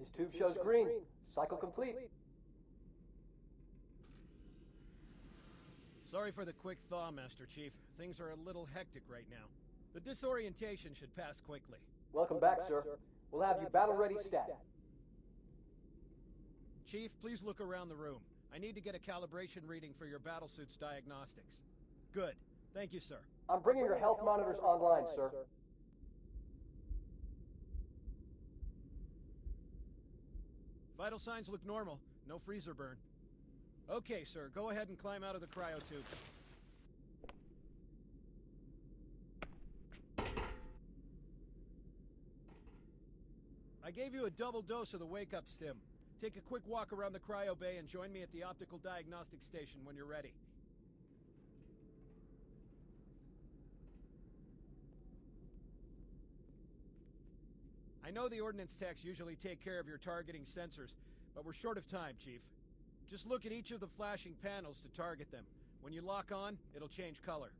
His tube shows green. Cycle complete. Sorry for the quick thaw, Master Chief. Things are a little hectic right now. The disorientation should pass quickly. Welcome back, sir. We'll have you battle-ready stat. Chief, please look around the room. I need to get a calibration reading for your battlesuit's diagnostics. Good. Thank you, sir. I'm bringing your health monitors online, sir. Vital signs look normal. No freezer burn. Okay, sir. Go ahead and climb out of the cryotube. I gave you a double dose of the wake-up stim. Take a quick walk around the cryo bay and join me at the optical diagnostic station when you're ready. I know the ordnance techs usually take care of your targeting sensors, but we're short of time, Chief. Just look at each of the flashing panels to target them. When you lock on, it'll change color.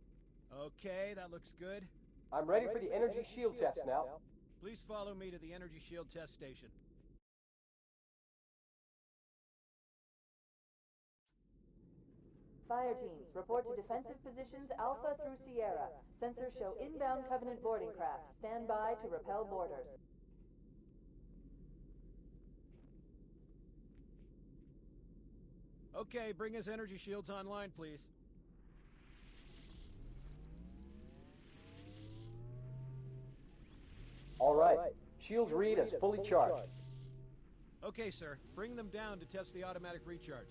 Okay, that looks good. I'm ready for the energy shield test now. Please follow me to the energy shield test station. Fire teams, report to defensive positions Alpha through Sierra. Sensors show inbound Covenant boarding craft. Stand by to repel boarders. Okay, bring his energy shields online, please. All right. Shields read as fully charged. Okay, sir. Bring them down to test the automatic recharge.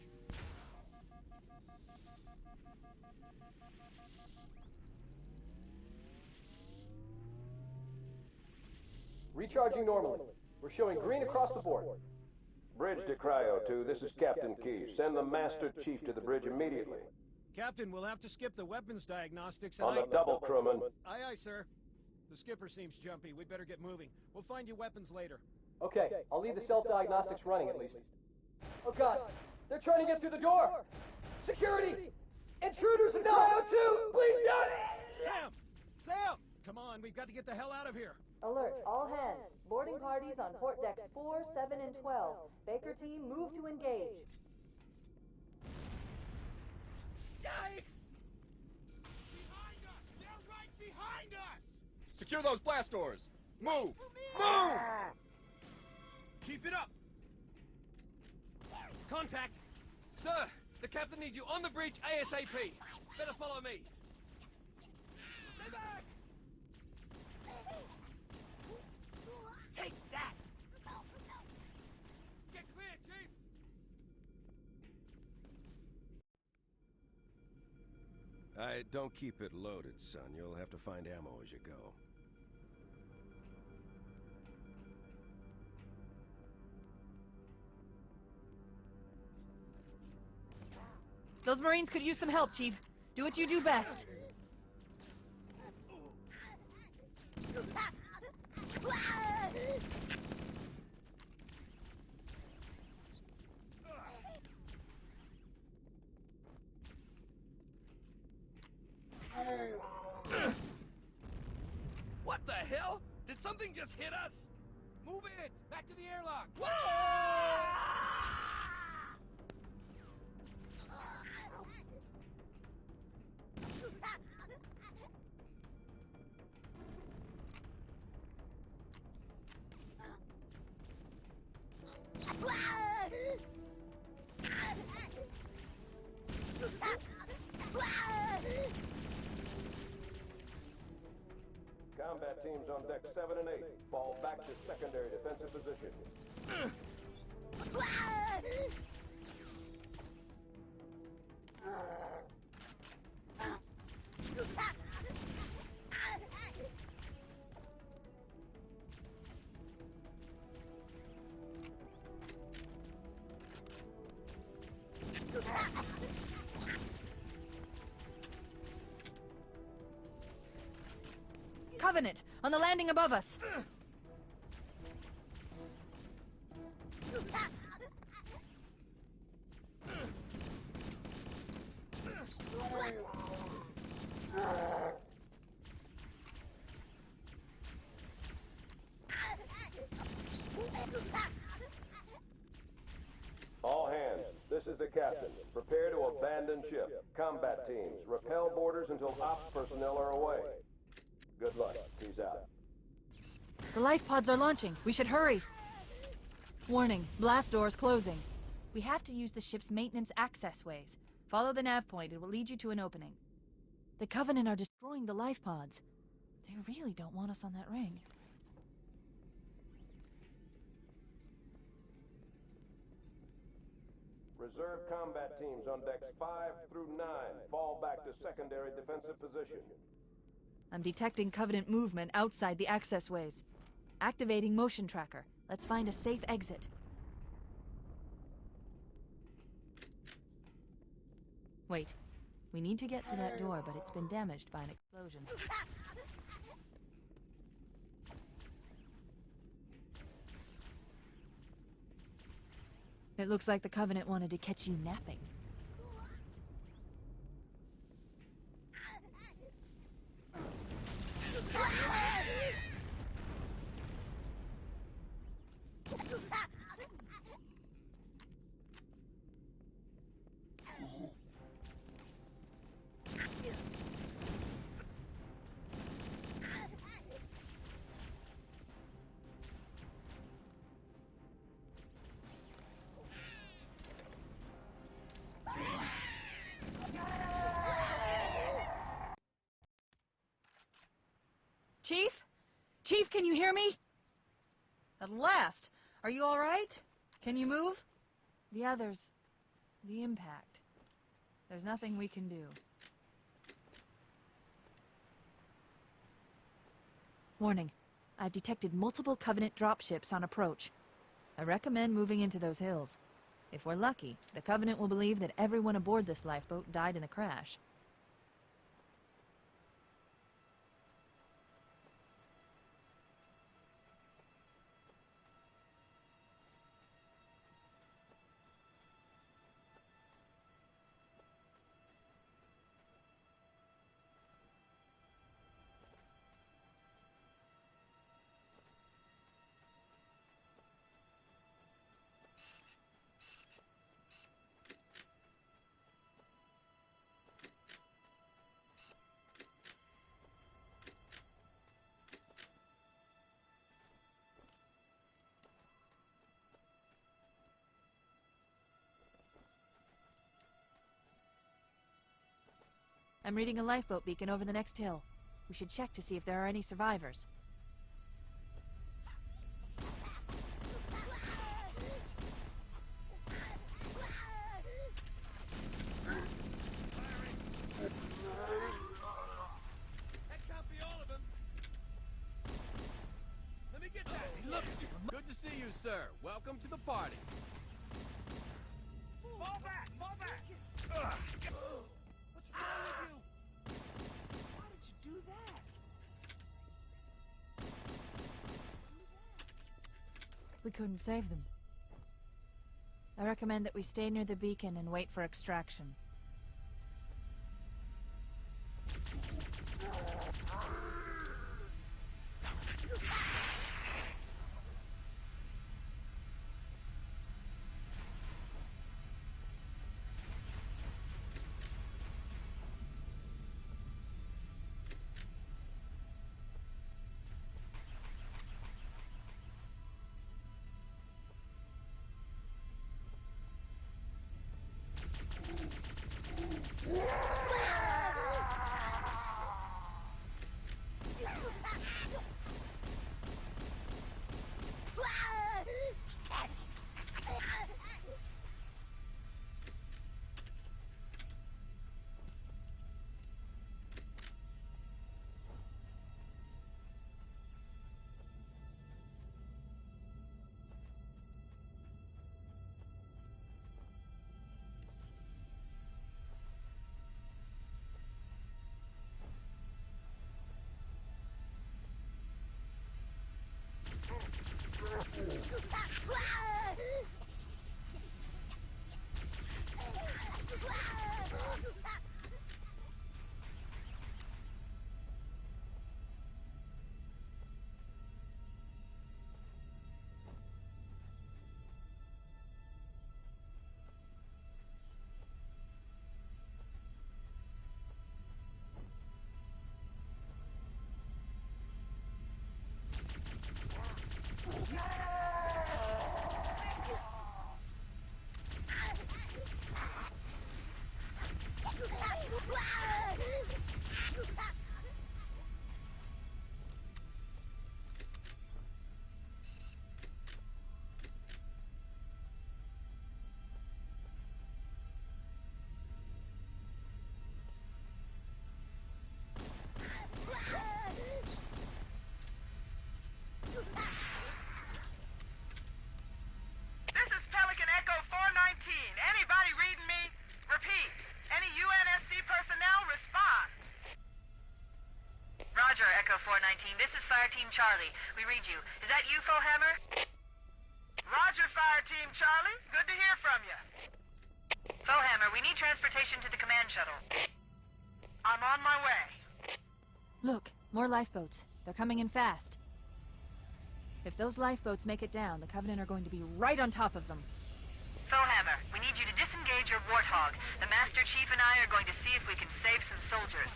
Recharging normally. We're showing green across the board. Bridge to Cryo 2, this is Captain Key. Send the Master Chief to the bridge immediately. Captain, we'll have to skip the weapons diagnostics and On the double, crewman. Aye, aye, sir. The skipper seems jumpy. We'd better get moving. We'll find you weapons later. Okay, I'll leave the self-diagnostics running at least. Oh God, they're trying to get through the door! Security! Intruders in Cryo 2! Please don't! Sam! Sam! Come on, we've got to get the hell out of here. Alert, all hands. Boarding parties on port decks 4, 7, and 12. Baker team, move to engage. Yikes! Behind us! They're right behind us! Secure those blast doors! Move! Move! Keep it up! Contact! Sir, the captain needs you on the bridge ASAP. Better follow me. Stay back! Take that! Get clear, Chief! Don't keep it loaded, son. You'll have to find ammo as you go. Those Marines could use some help, Chief. Do what you do best. What the hell? Did something just hit us? Move it! Back to the airlock! Combat teams on deck 7 and 8. Fall back to secondary defensive position. Covenant, on the landing above us. is the captain. Prepare to abandon ship. Combat teams, repel boarders until ops personnel are away. Good luck. Peace out. The life pods are launching. We should hurry. Warning, blast doors closing. We have to use the ship's maintenance access ways. Follow the nav point. It will lead you to an opening. The Covenant are destroying the life pods. They really don't want us on that ring. Reserve combat teams on decks 5 through 9. Fall back to secondary defensive position. I'm detecting Covenant movement outside the access ways. Activating motion tracker. Let's find a safe exit. Wait. We need to get through that door, but it's been damaged by an explosion. It looks like the Covenant wanted to catch you napping. Chief? Chief, can you hear me? At last! Are you all right? Can you move? The others... the impact. There's nothing we can do. Warning. I've detected multiple Covenant dropships on approach. I recommend moving into those hills. If we're lucky, the Covenant will believe that everyone aboard this lifeboat died in the crash. I'm reading a lifeboat beacon over the next hill. We should check to see if there are any survivors. That can't be all of them. Let me get that. Hey, look. Good to see you, sir. Welcome to the party. Fall back! Fall back! What's wrong with you? Why did you do that? We couldn't save them. I recommend that we stay near the beacon and wait for extraction. Fire Team Charlie. We read you. Is that you, Fohammer? Roger, Fire Team Charlie. Good to hear from you. Fohammer, we need transportation to the command shuttle. I'm on my way. Look, more lifeboats. They're coming in fast. If those lifeboats make it down, the Covenant are going to be right on top of them. Fohammer, we need you to disengage your Warthog. The Master Chief and I are going to see if we can save some soldiers.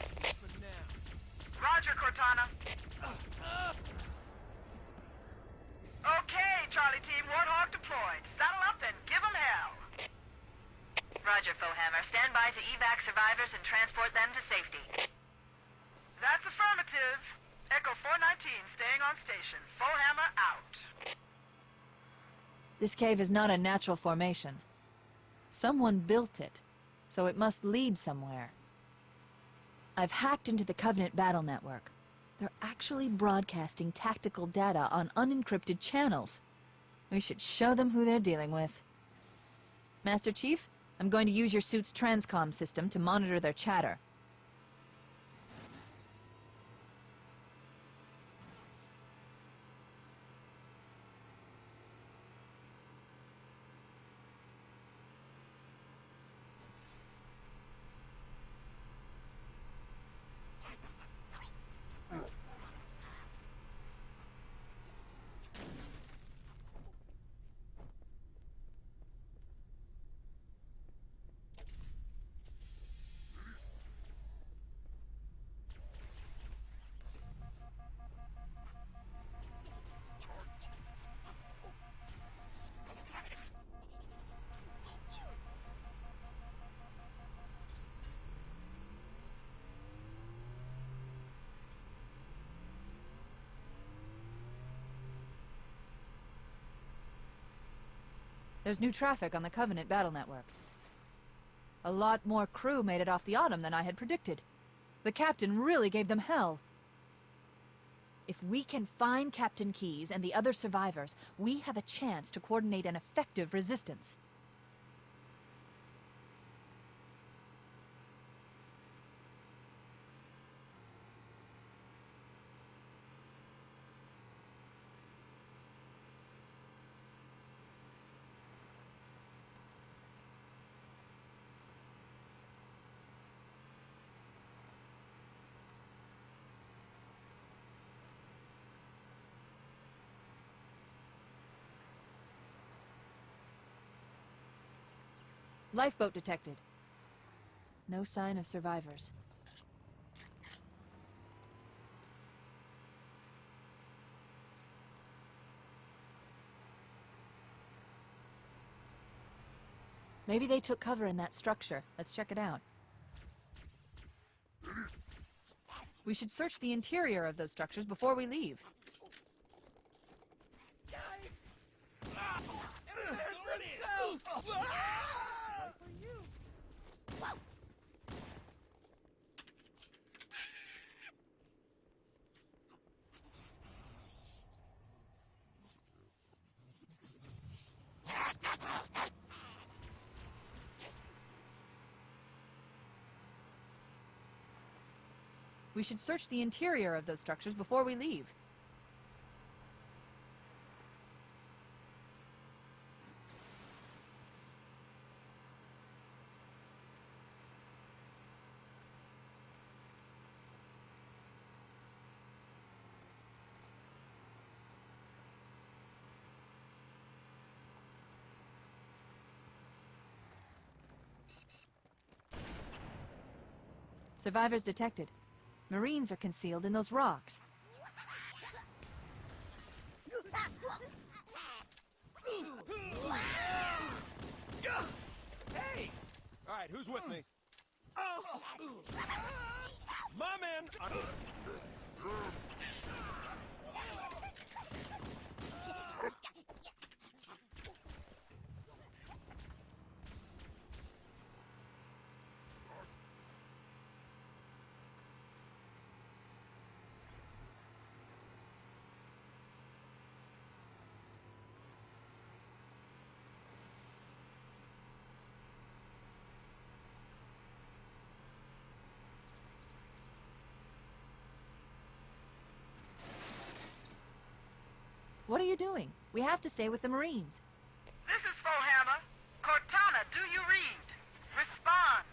Roger, Cortana. Okay, Charlie Team, Warthog deployed. Saddle up and give 'em hell. Roger, Fohammer. Stand by to evac survivors and transport them to safety. That's affirmative. Echo 419 staying on station. Fohammer out. This cave is not a natural formation. Someone built it, so it must lead somewhere. I've hacked into the Covenant battle network. They're actually broadcasting tactical data on unencrypted channels. We should show them who they're dealing with. Master Chief, I'm going to use your suit's transcom system to monitor their chatter. There's new traffic on the Covenant battle network. A lot more crew made it off the Autumn than I had predicted. The captain really gave them hell. If we can find Captain Keyes and the other survivors, we have a chance to coordinate an effective resistance. Lifeboat detected. No sign of survivors. Maybe they took cover in that structure. Let's check it out. We should search the interior of those structures before we leave. We should search the interior of those structures before we leave. Survivors detected. Marines are concealed in those rocks. Hey! All right, who's with me? My man! you doing? We have to stay with the Marines. This is Fohammer. Cortana, do you read? Respond.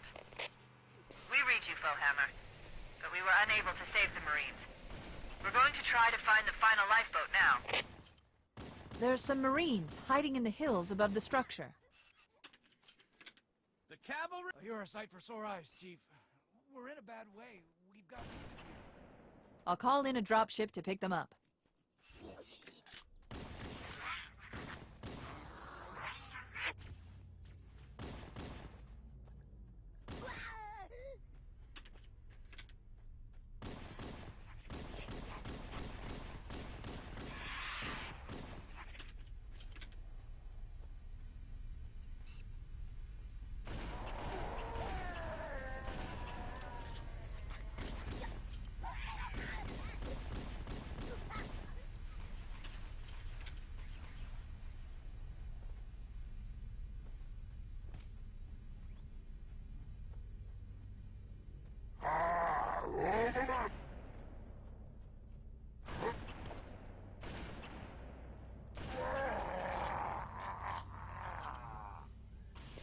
We read you, Fohammer. But we were unable to save the Marines. We're going to try to find the final lifeboat now. There's some Marines hiding in the hills above the structure. The cavalry? Oh, you're a sight for sore eyes, Chief. We're in a bad way. We've got... I'll call in a dropship to pick them up.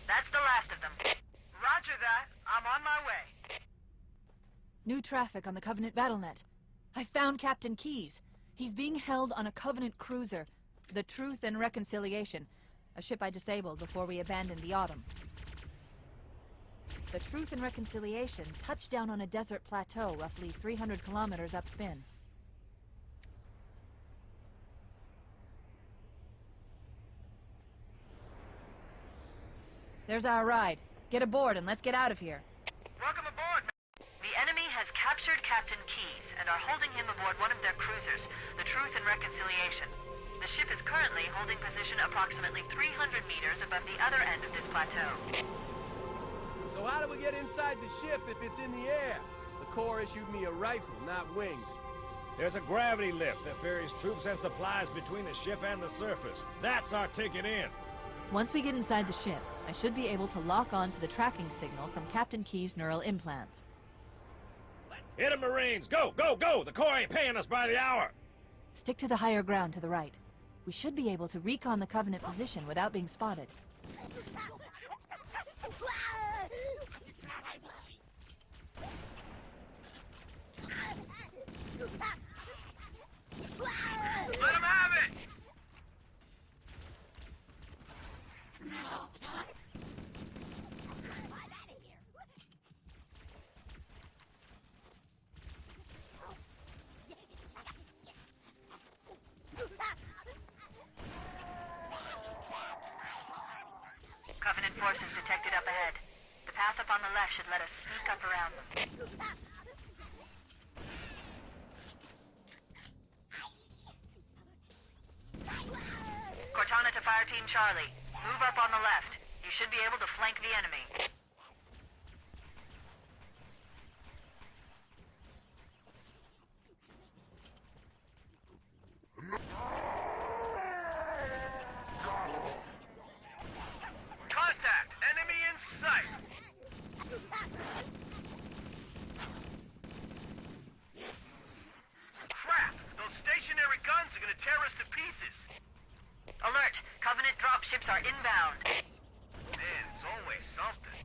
That's the last of them. Roger that. I'm on my way. New traffic on the Covenant BattleNet. I found Captain Keyes. He's being held on a Covenant cruiser, the Truth and Reconciliation, a ship I disabled before we abandoned the Autumn. The Truth and Reconciliation touched down on a desert plateau roughly 300 kilometers upspin. There's our ride. Get aboard and let's get out of here. Welcome aboard. The enemy has captured Captain Keyes and are holding him aboard one of their cruisers, the Truth and Reconciliation. The ship is currently holding position approximately 300 meters above the other end of this plateau. So how do we get inside the ship if it's in the air? The Corps issued me a rifle, not wings. There's a gravity lift that ferries troops and supplies between the ship and the surface. That's our ticket in. Once we get inside the ship, I should be able to lock on to the tracking signal from Captain Keyes' neural implants. Hit 'em, Marines! Go, go, go! The Corps ain't paying us by the hour! Stick to the higher ground to the right. We should be able to recon the Covenant position without being spotted. Let him have it! Covenant forces detected up ahead. The path up on the left should let us sneak up around them. Cortana to Fire Team Charlie. Move up on the left. You should be able to flank the enemy. Contact! Enemy in sight! Crap! Those stationary guns are gonna tear us to pieces! Alert! Covenant dropships are inbound. Man, it's always something.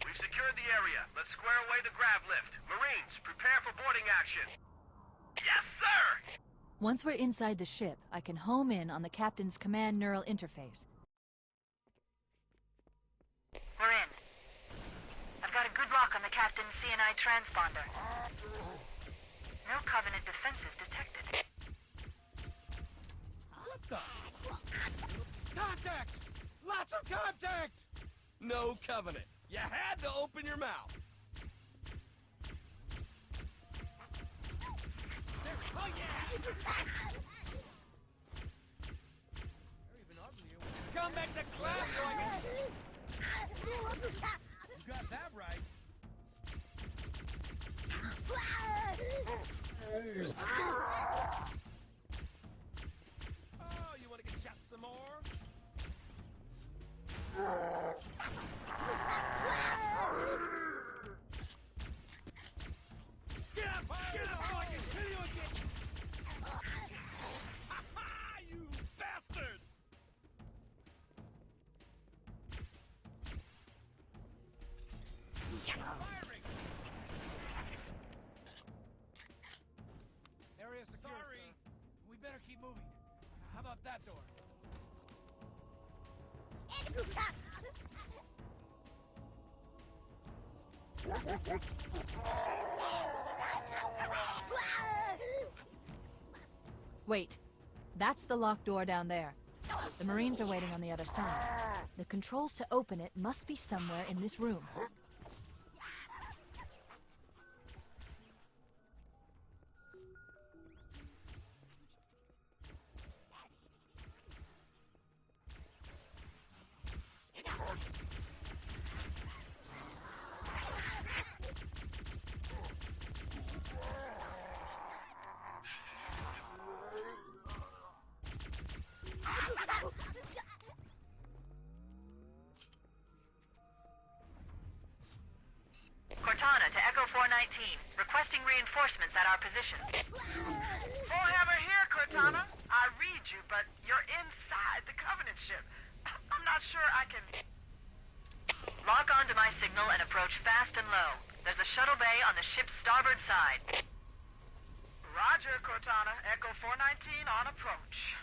We've secured the area. Let's square away the grav lift. Marines, prepare for boarding action. Yes, sir! Once we're inside the ship, I can home in on the captain's command neural interface. Captain CNI transponder. No Covenant defenses detected. What the? Contact! Lots of contact! No Covenant. You had to open your mouth. Oh yeah! They're even uglier. Come back to class so I can see. You got that right. Oh, you want to get shot some more? Get up! Get up! So I can kill you again! Ha-ha! You bastards! Firing! Area secure, sorry. Sir. We better keep moving. How about that door? Wait. That's the locked door down there. The Marines are waiting on the other side. The controls to open it must be somewhere in this room. Cortana to Echo 419, requesting reinforcements at our position. Bullhammer here, Cortana. I read you, but you're inside the Covenant ship. I'm not sure I can... Lock on to my signal and approach fast and low. There's a shuttle bay on the ship's starboard side. Roger, Cortana. Echo 419 on approach.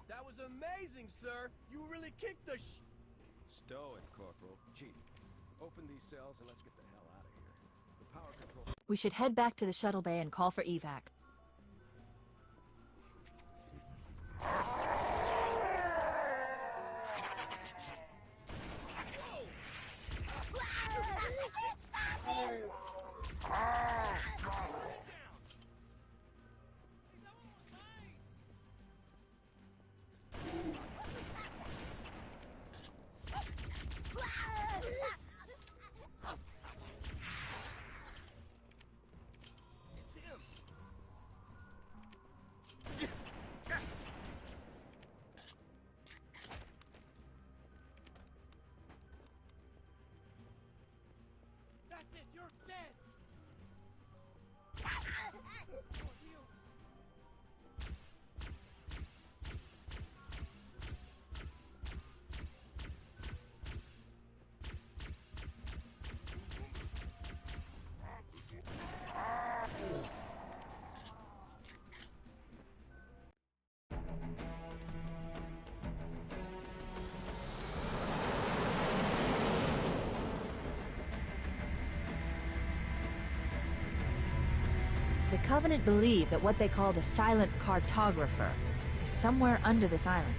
That was amazing, sir! You really kicked the Stow it, Corporal. Chief, open these cells and let's get the hell out of here. The power control... We should head back to the shuttle bay and call for evac. Covenant believe that what they call the silent cartographer is somewhere under this island.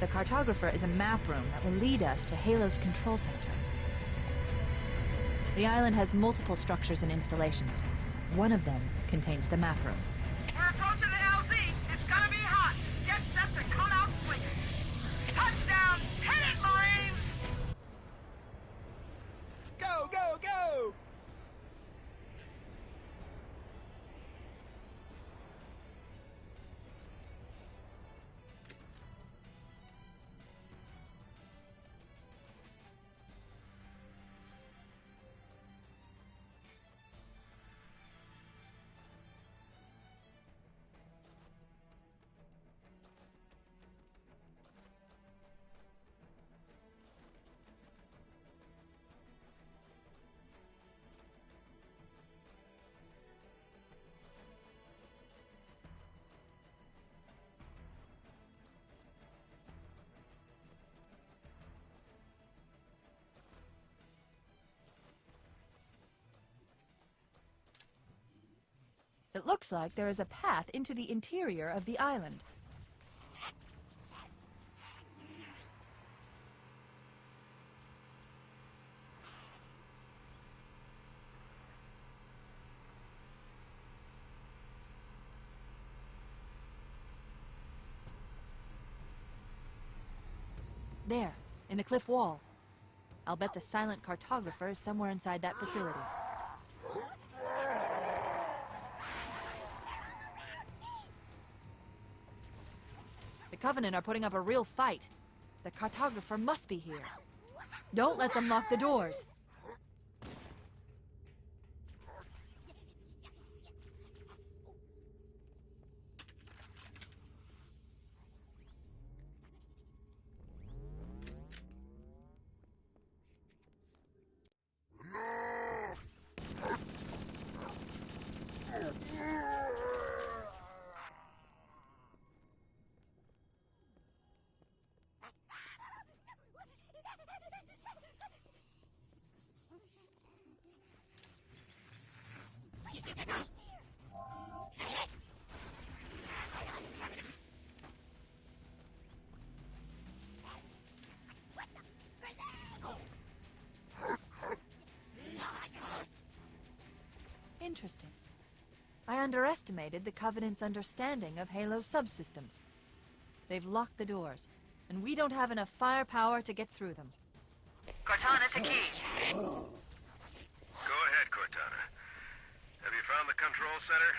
The cartographer is a map room that will lead us to Halo's control center. The island has multiple structures and installations. One of them contains the map room. We're approaching the LZ. It's gonna be hot. Get set to come out swinging. Touchdown! Hit it, Marines! Go, go, go! It looks like there is a path into the interior of the island. There, in the cliff wall. I'll bet the silent cartographer is somewhere inside that facility. The Covenant are putting up a real fight. The cartographer must be here. Don't let them lock the doors. Interesting. I underestimated the Covenant's understanding of Halo's subsystems. They've locked the doors, and we don't have enough firepower to get through them. Cortana to Keys. Go ahead, Cortana. Have you found the control center?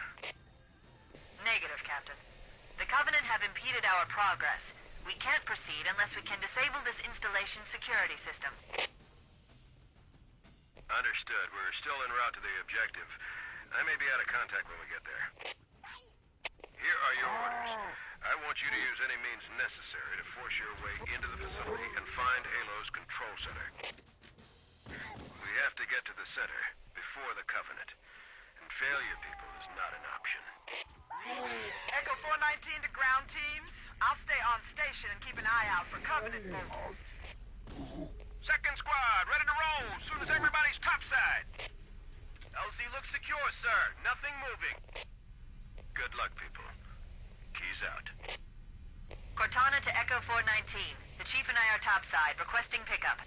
Negative, Captain. The Covenant have impeded our progress. We can't proceed unless we can disable this installation's security system. Understood. We're still en route to the objective. I may be out of contact when we get there. Here are your orders. I want you to use any means necessary to force your way into the facility and find Halo's control center. We have to get to the center before the Covenant. And failure, people, is not an option. Echo 419 to ground teams. I'll stay on station and keep an eye out for Covenant mobiles. Second squad, ready to roll as soon as everybody's topside. LZ looks secure, sir. Nothing moving. Good luck, people. Keys out. Cortana to Echo 419. The Chief and I are topside, requesting pickup.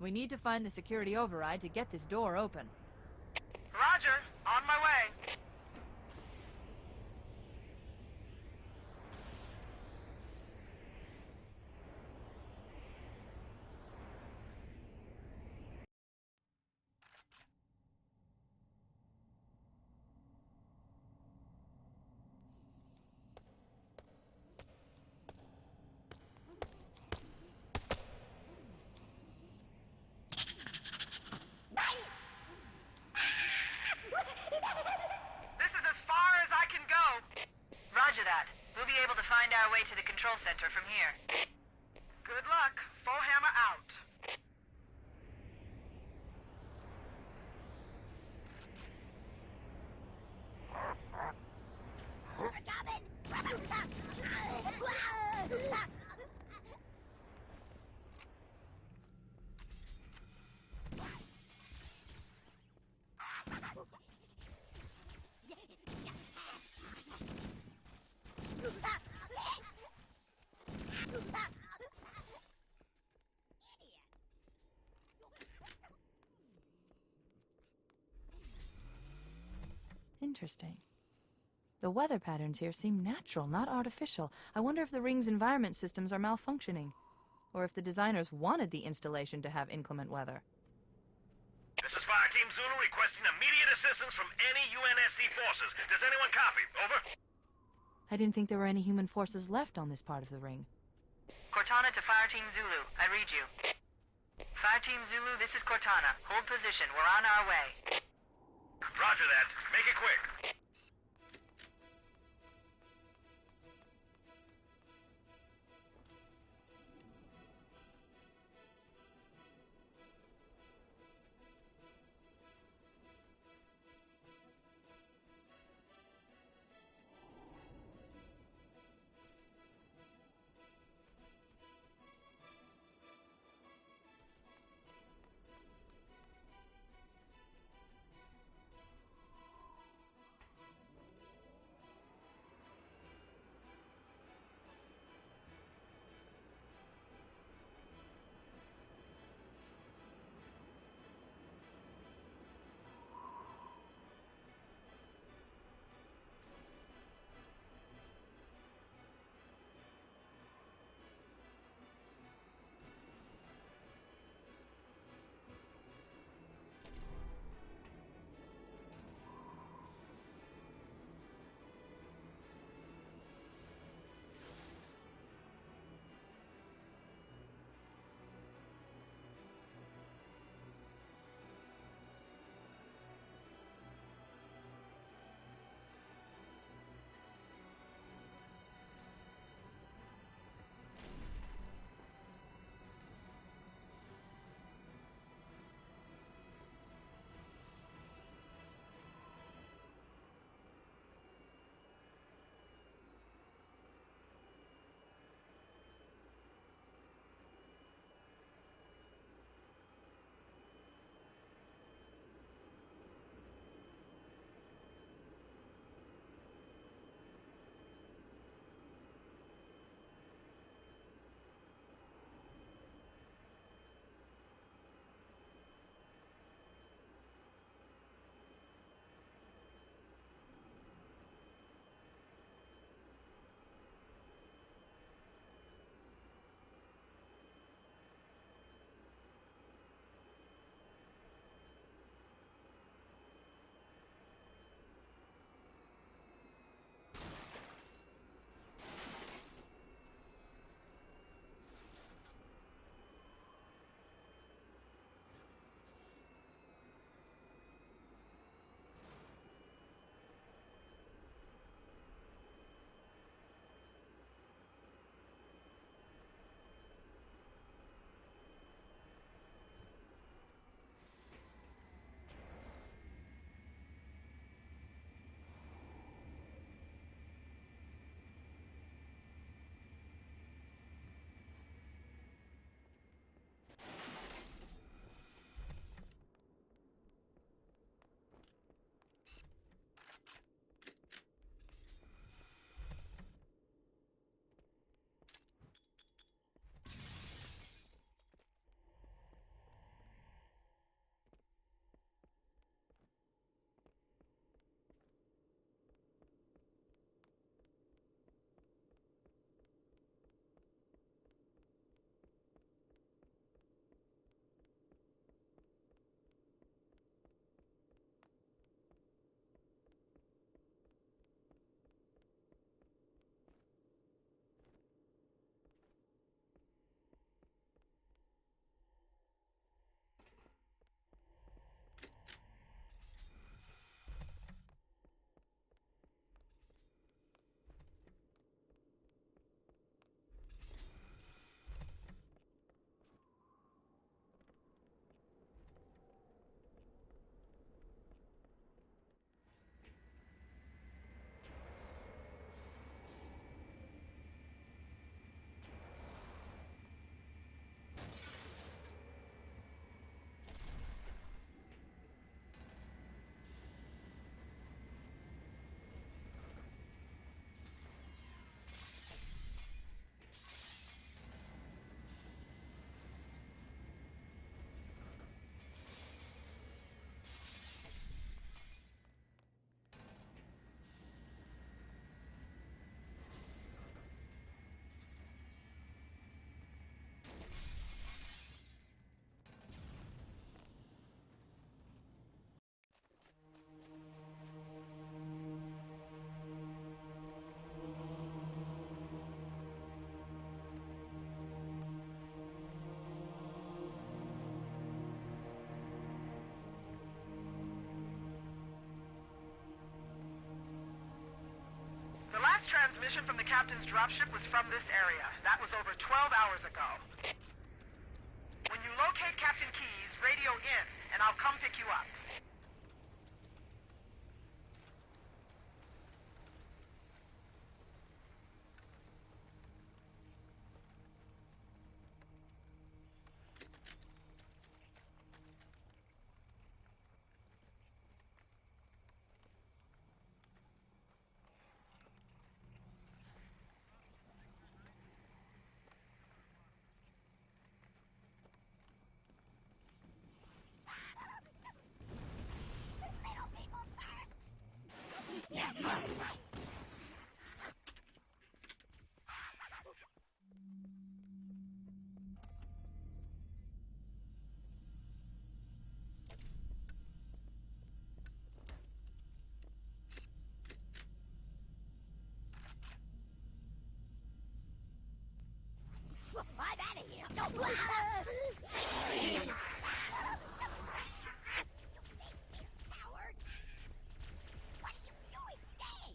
We need to find the security override to get this door open. Roger. On my way. Our way to the control center from here. Good luck. Full hammer out. Interesting. The weather patterns here seem natural, not artificial. I wonder if the ring's environment systems are malfunctioning, or if the designers wanted the installation to have inclement weather. This is Fire Team Zulu requesting immediate assistance from any UNSC forces. Does anyone copy? Over. I didn't think there were any human forces left on this part of the ring. Cortana to Fire Team Zulu. I read you. Fire Team Zulu, this is Cortana. Hold position. We're on our way. Roger that. Make it quick. transmission from the captain's dropship was from this area. That was over 12 hours ago. When you locate Captain Keyes, radio in, and I'll come pick you up. I'm out of here! No! Coward! What are you doing? Stay!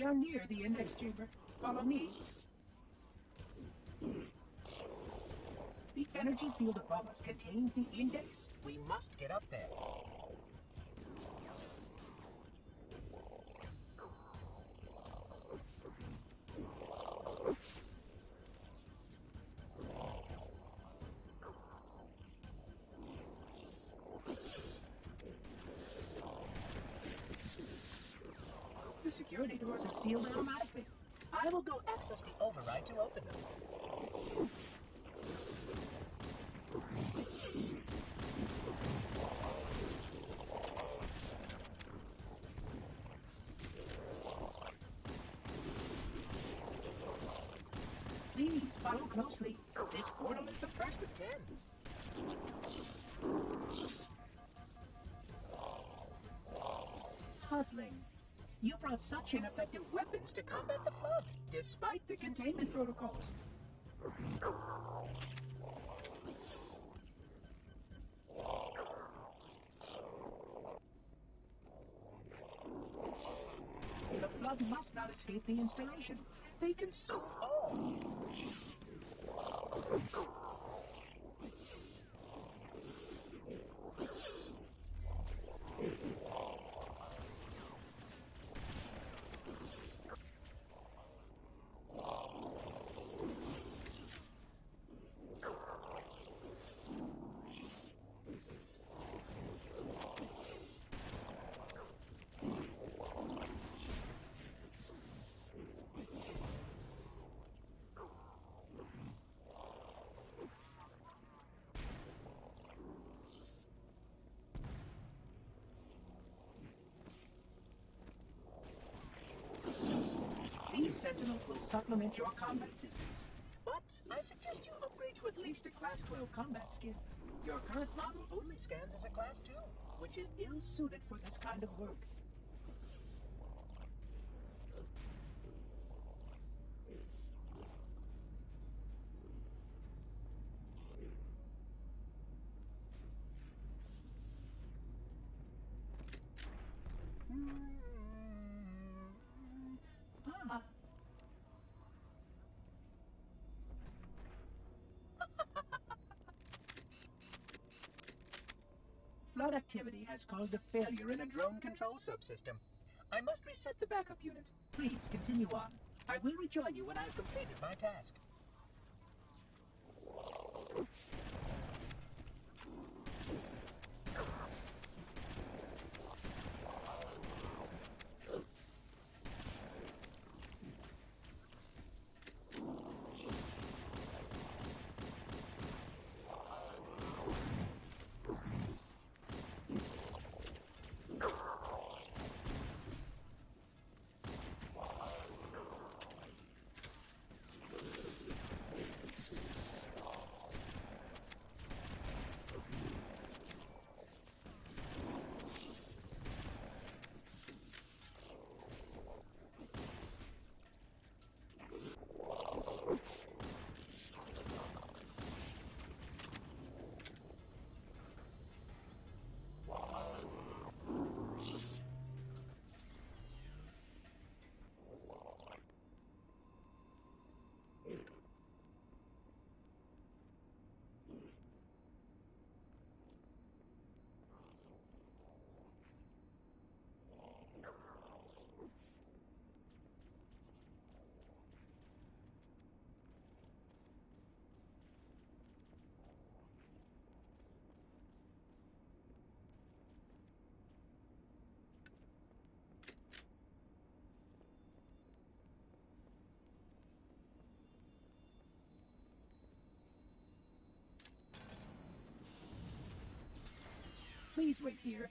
are near the index chamber. Follow me. The energy field above us contains the index. We must get up there. The security doors have sealed automatically. I will go access the override to open them. Please follow closely. This portal is the first of 10. Puzzling. You brought such ineffective weapons to combat the flood, despite the containment protocols. The flood must not escape the installation. They consume all. These sentinels will supplement your combat systems, but I suggest you upgrade to at least a Class 12 combat skin. Your current model only scans as a Class 2, which is ill-suited for this kind of work. Flood activity has caused a failure in a drone control subsystem. I must reset the backup unit. Please continue on. I will rejoin you when I've completed my task. Please wait here.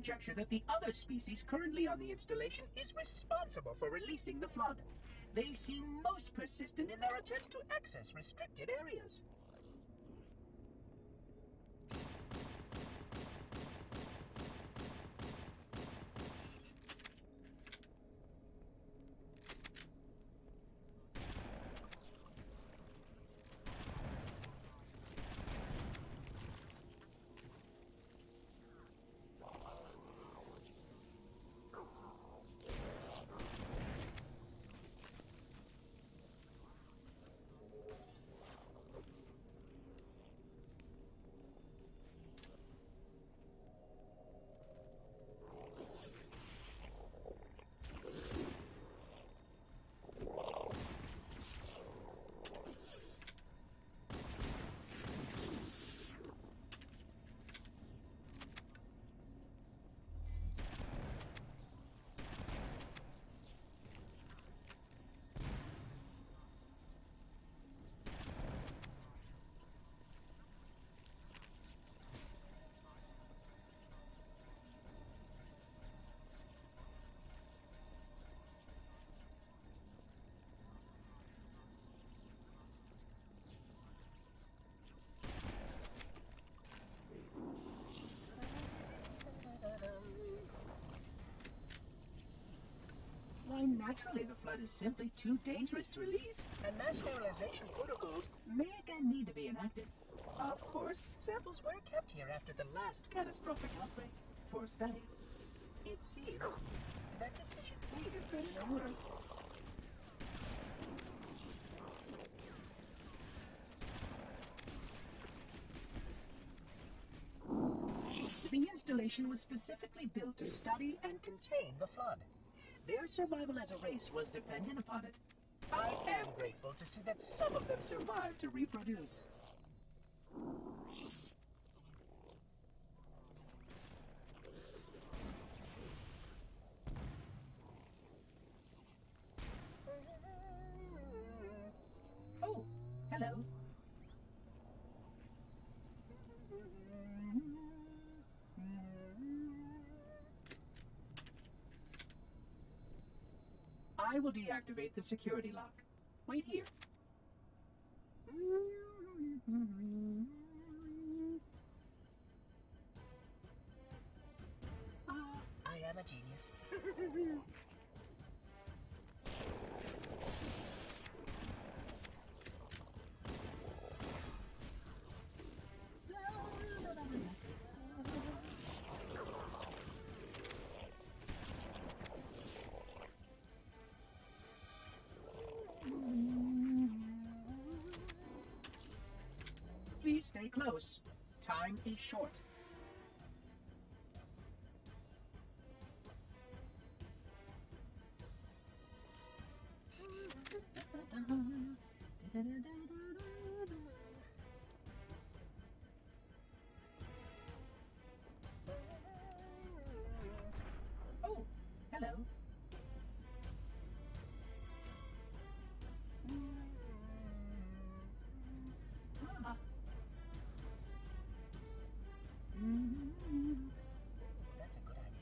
conjecture that the other species currently on the installation is responsible for releasing the flood. They seem most persistent in their attempts to access restricted areas. Why, naturally, the flood is simply too dangerous to release, and mass sterilization protocols may again need to be enacted. Of course, samples were kept here after the last catastrophic outbreak for study. It seems that decision may have been in order. The installation was specifically built to study and contain the flood. Their survival as a race was dependent upon it. I am grateful to see that some of them survived to reproduce. Oh, hello. I will deactivate the security lock. Wait here. I am a genius. Please stay close. Time is short. Oh, hello. That's a good idea.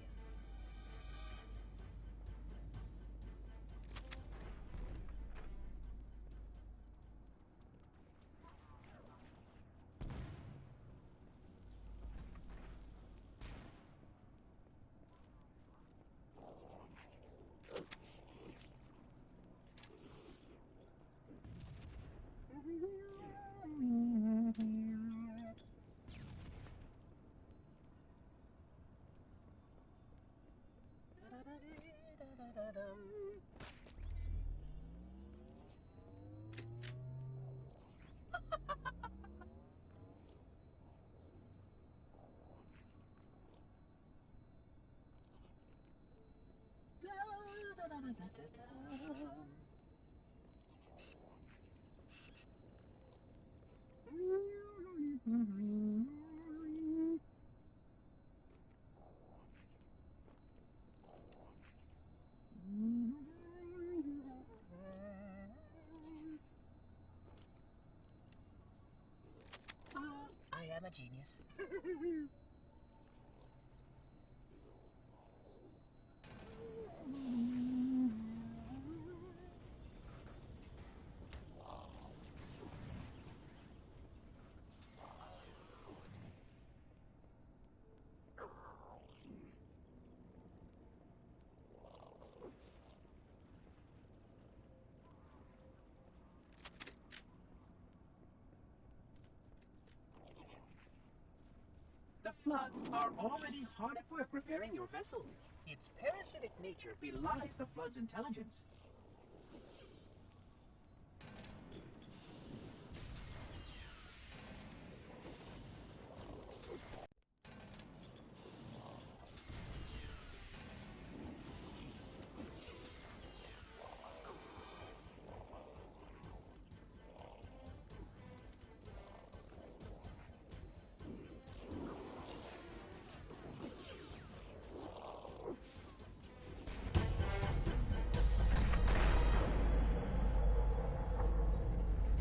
I am a genius. flood are already hard at work repairing your vessel. Its parasitic nature belies the flood's intelligence.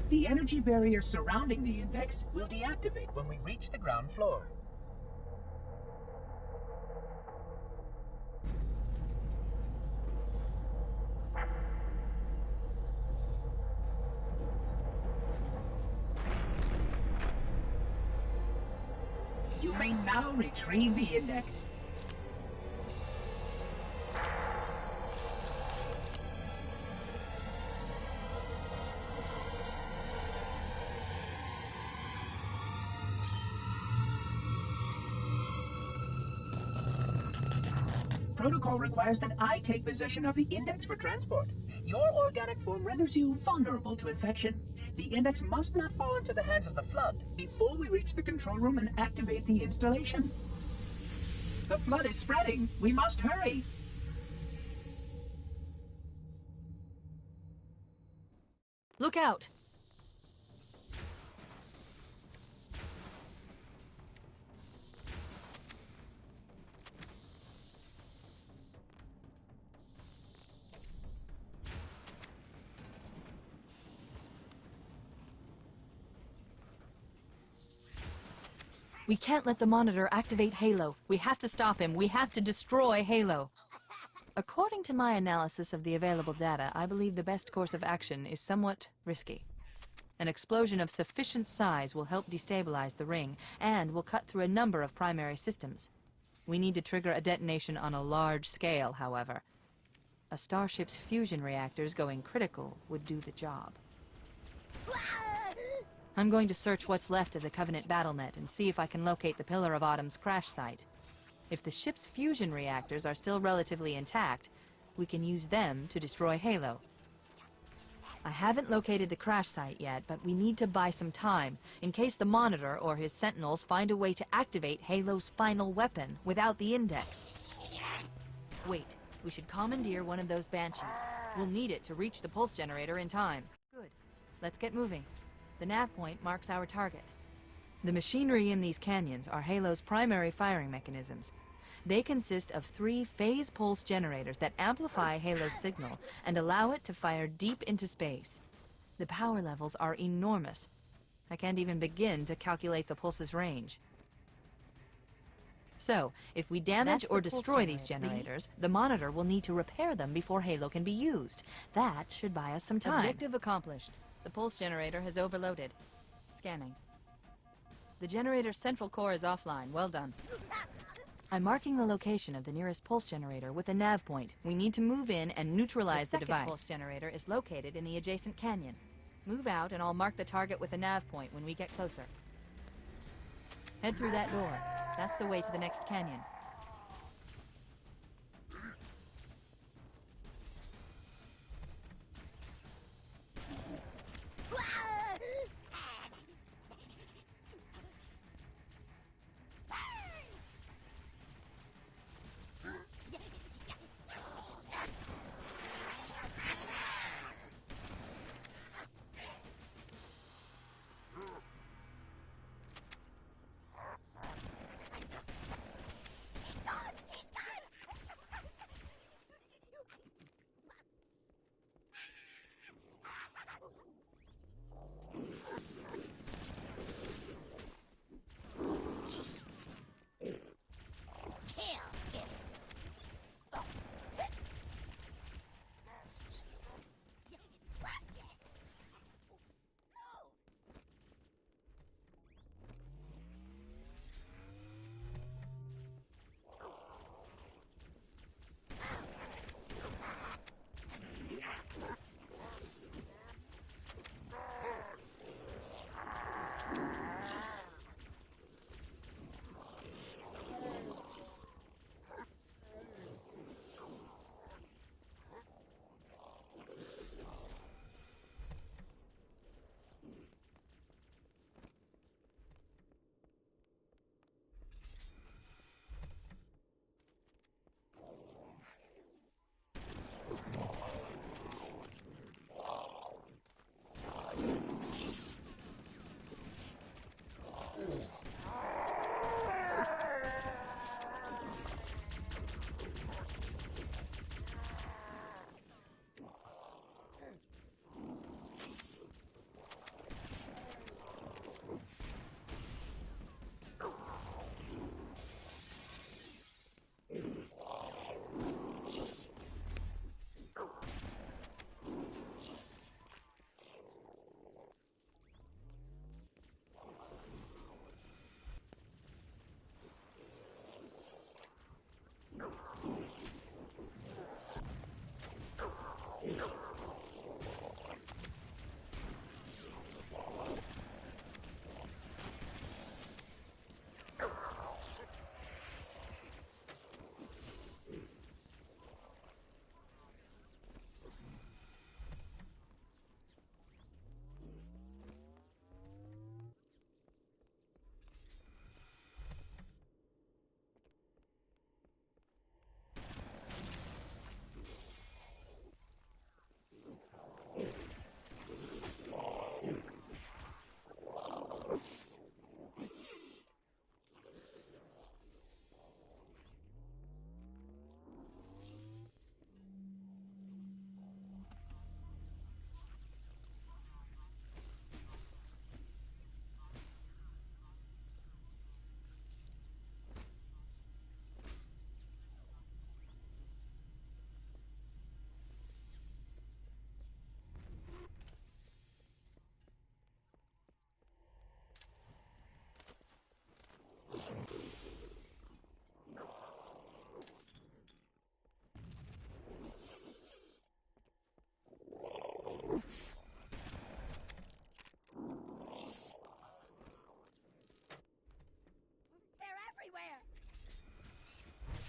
The energy barrier surrounding the index will deactivate when we reach the ground floor. You may now retrieve the index. Protocol requires that I take possession of the index for transport. Your organic form renders you vulnerable to infection. The index must not fall into the hands of the flood before we reach the control room and activate the installation. The flood is spreading. We must hurry. Look out! We can't let the monitor activate Halo. We have to stop him. We have to destroy Halo. According to my analysis of the available data, I believe the best course of action is somewhat risky. An explosion of sufficient size will help destabilize the ring and will cut through a number of primary systems. We need to trigger a detonation on a large scale, however. A starship's fusion reactors going critical would do the job. I'm going to search what's left of the Covenant BattleNet and see if I can locate the Pillar of Autumn's crash site. If the ship's fusion reactors are still relatively intact, we can use them to destroy Halo. I haven't located the crash site yet, but we need to buy some time, in case the Monitor or his Sentinels find a way to activate Halo's final weapon without the Index. Wait, we should commandeer one of those Banshees. We'll need it to reach the pulse generator in time. Good. Let's get moving. The nav point marks our target. The machinery in these canyons are Halo's primary firing mechanisms. They consist of 3 phase pulse generators that amplify Halo's signal and allow it to fire deep into space. The power levels are enormous. I can't even begin to calculate the pulse's range. So, if we damage or destroy these generators, the Monitor will need to repair them before Halo can be used. That should buy us some time. Objective accomplished. The pulse generator has overloaded. Scanning. The generator's central core is offline. Well done. I'm marking the location of the nearest pulse generator with a nav point. We need to move in and neutralize the device. The second pulse generator is located in the adjacent canyon. Move out and I'll mark the target with a nav point when we get closer. Head through that door. That's the way to the next canyon.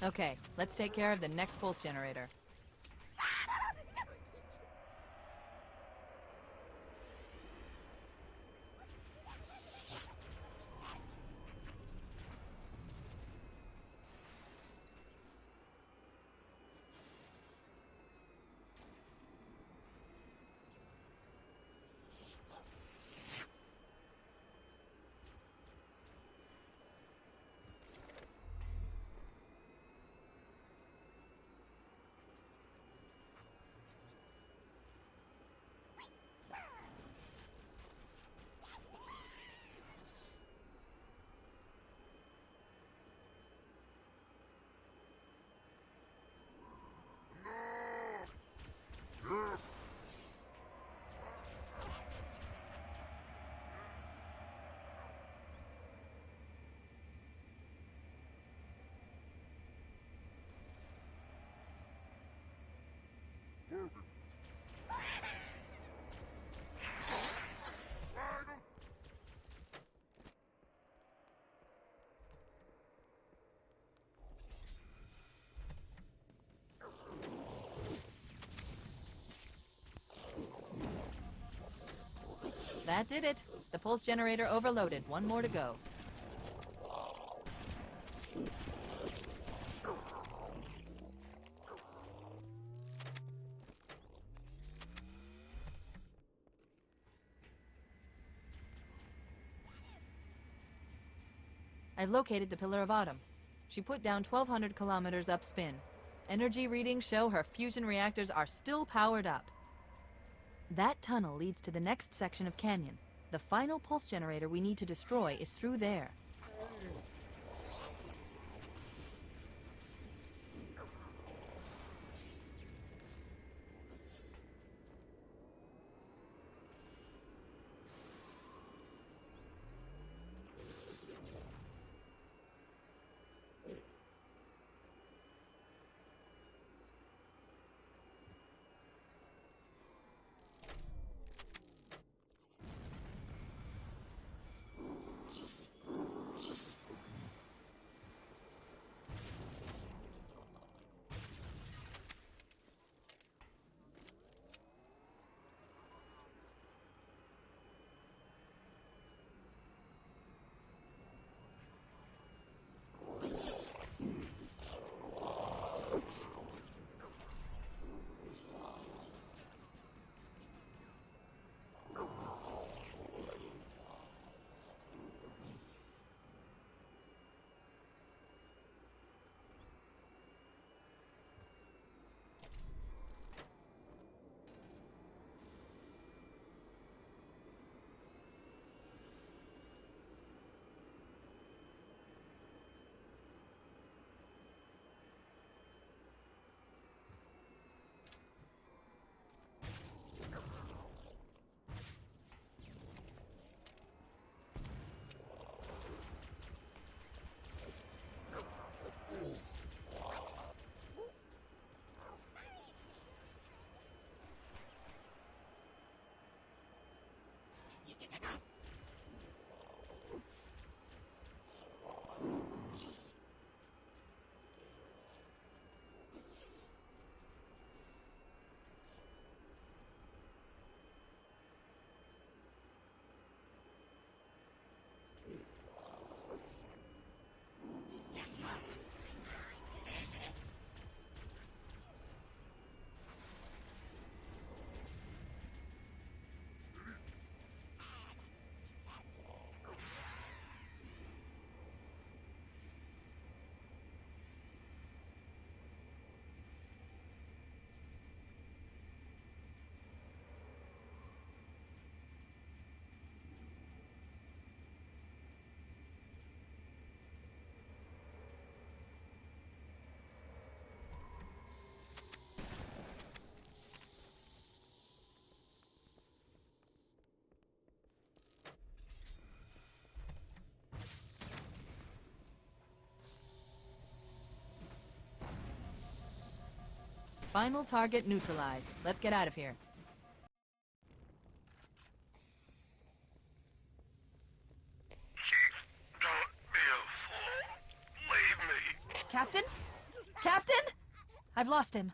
Okay, let's take care of the next pulse generator. That did it. The pulse generator overloaded. One more to go. I've located the Pillar of Autumn. She put down 1,200 kilometers upspin. Energy readings show her fusion reactors are still powered up. That tunnel leads to the next section of canyon. The final pulse generator we need to destroy is through there. Final target neutralized. Let's get out of here. Chief, don't be a fool. Leave me. Captain? I've lost him.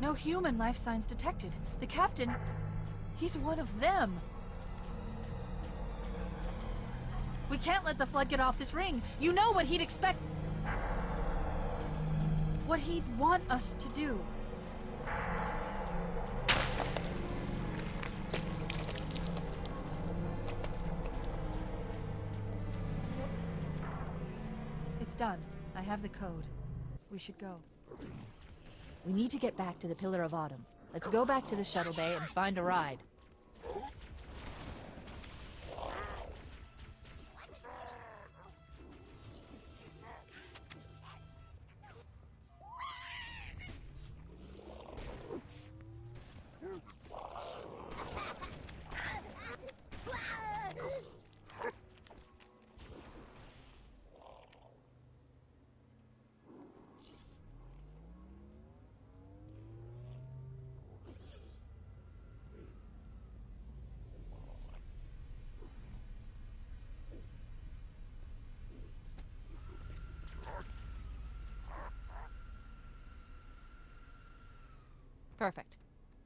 No human life signs detected. The captain, he's one of them. We can't let the flood get off this ring. You know what he'd expect. What he'd want us to do. It's done. I have the code. We should go. We need to get back to the Pillar of Autumn. Let's go back to the shuttle bay and find a ride. Perfect.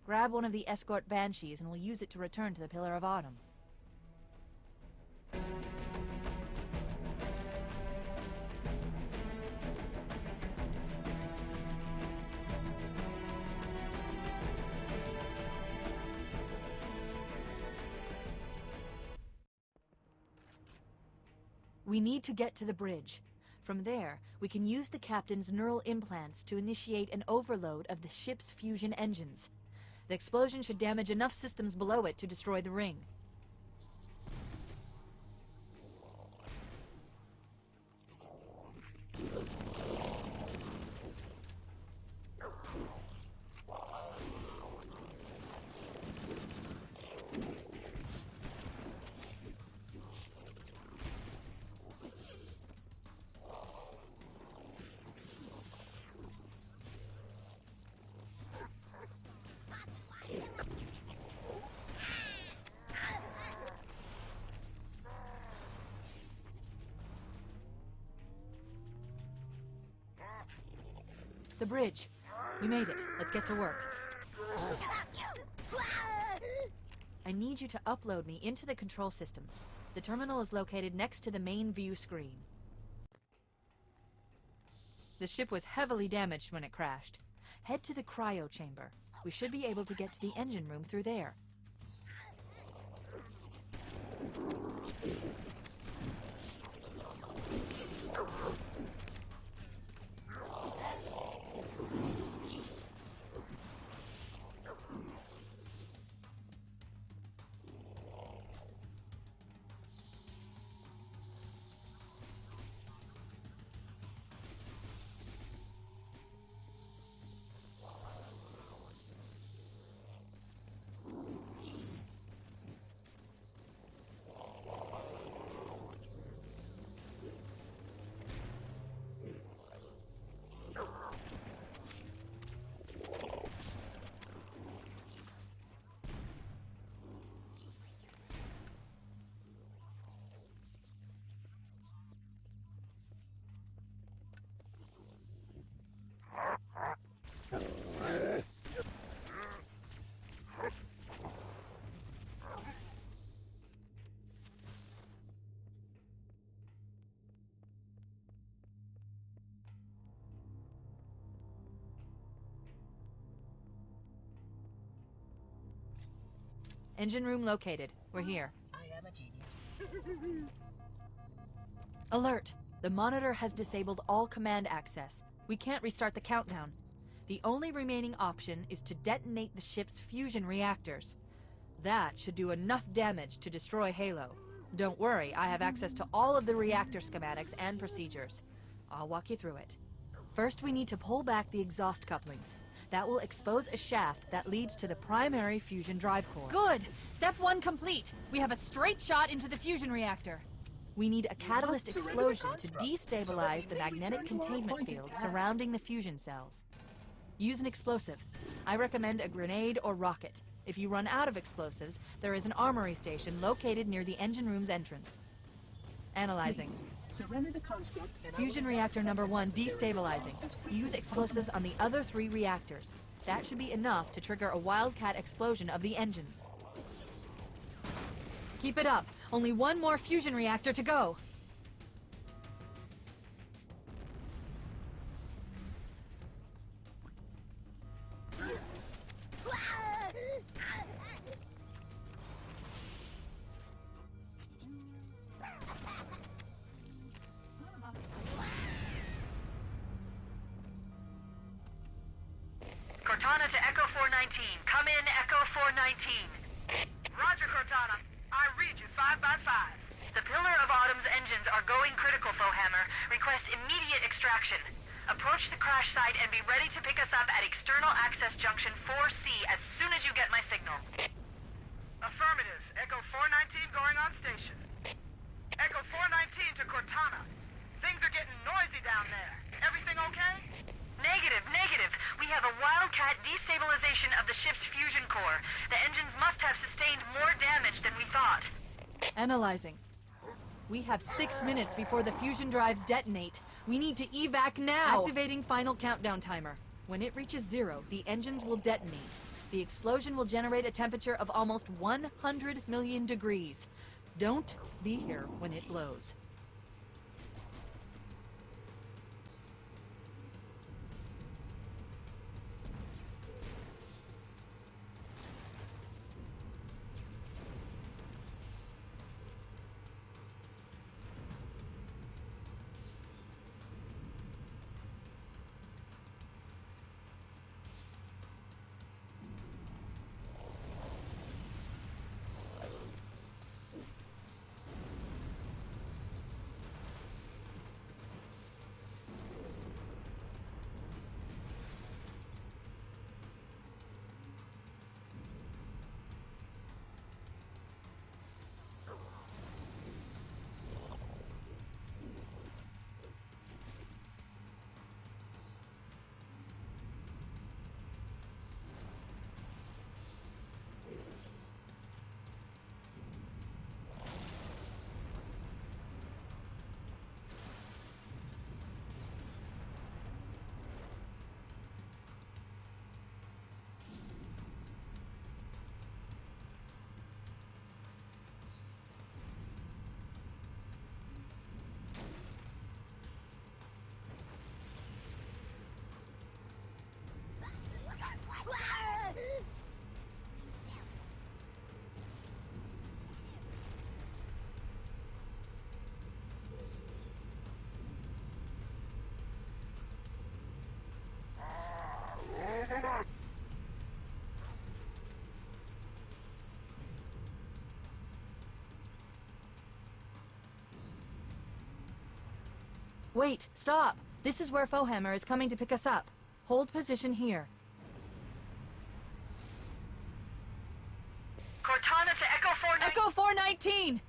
Grab one of the escort banshees and we'll use it to return to the Pillar of Autumn. We need to get to the bridge. From there, we can use the captain's neural implants to initiate an overload of the ship's fusion engines. The explosion should damage enough systems below it to destroy the ring. The bridge. We made it. Let's get to work. I need you to upload me into the control systems. The terminal is located next to the main view screen. The ship was heavily damaged when it crashed. Head to the cryo chamber. We should be able to get to the engine room through there. Engine room located. We're here. I am a genius. Alert! The monitor has disabled all command access. We can't restart the countdown. The only remaining option is to detonate the ship's fusion reactors. That should do enough damage to destroy Halo. Don't worry, I have access to all of the reactor schematics and procedures. I'll walk you through it. First, we need to pull back the exhaust couplings. That will expose a shaft that leads to the primary fusion drive core. Good! Step 1 complete! We have a straight shot into the fusion reactor. We need a catalyst explosion to destabilize the magnetic containment field surrounding the fusion cells. Use an explosive. I recommend a grenade or rocket. If you run out of explosives, there is an armory station located near the engine room's entrance. Analyzing. Surrender the construct and Fusion reactor number 1 destabilizing. Use explosives on the other 3 reactors. That should be enough to trigger a wildcat explosion of the engines. Keep it up. Only one more fusion reactor to go. Cortana to Echo 419. Come in, Echo 419. Roger, Cortana. I read you 5 by 5. The Pillar of Autumn's engines are going critical, Foehammer. Request immediate extraction. Approach the crash site and be ready to pick us up at External Access Junction 4C as soon as you get my signal. Affirmative. Echo 419 going on station. Echo 419 to Cortana. Things are getting noisy down there. Everything okay? Negative. We have a wildcat destabilization of the ship's fusion core. The engines must have sustained more damage than we thought. Analyzing. We have 6 minutes before the fusion drives detonate. We need to evac now! Activating final countdown timer. When it reaches 0, the engines will detonate. The explosion will generate a temperature of almost 100 million degrees. Don't be here when it blows. Wait, stop! This is where Foehammer is coming to pick us up. Hold position here. Cortana to Echo 419. Echo 419!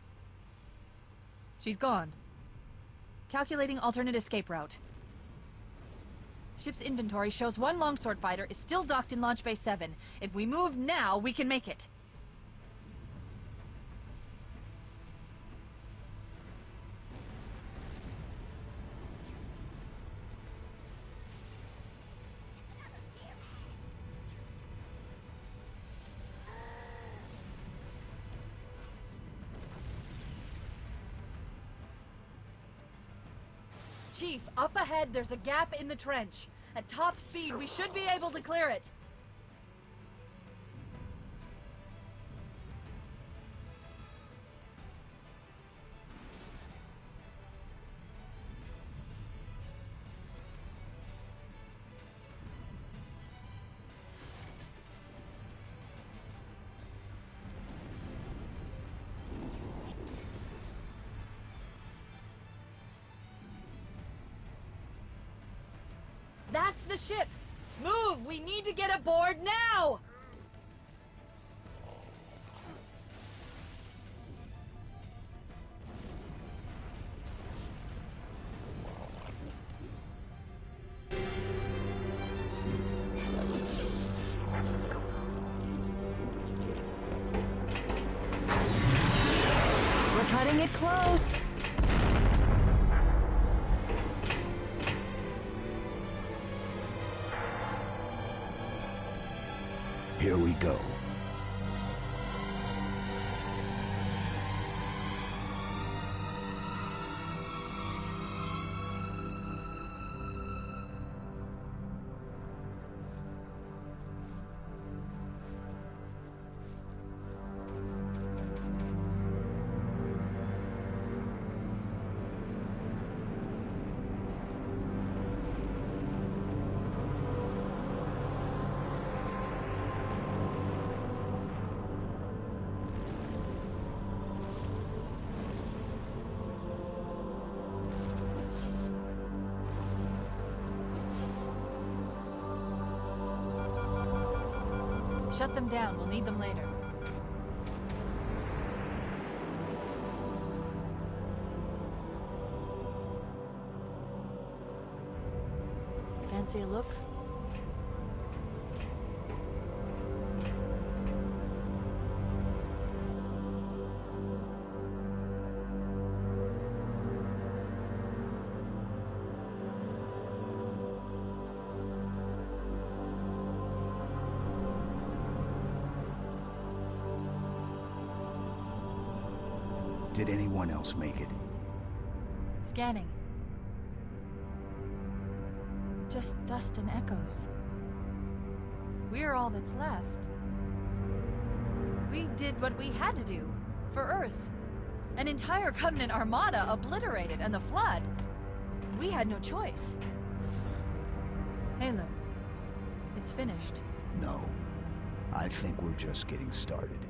She's gone. Calculating alternate escape route. Ship's inventory shows one longsword fighter is still docked in Launch Bay 7. If we move now, we can make it. Chief, up ahead there's a gap in the trench. At top speed, we should be able to clear it. the ship! Move! We need to get aboard now! We're cutting it close. Here we go. Shut them down. We'll need them later. Fancy a look? Did anyone else make it? Scanning. Just dust and echoes. We're all that's left. We did what we had to do. For Earth. An entire Covenant armada obliterated, and the Flood. We had no choice. Halo. It's finished. No. I think we're just getting started.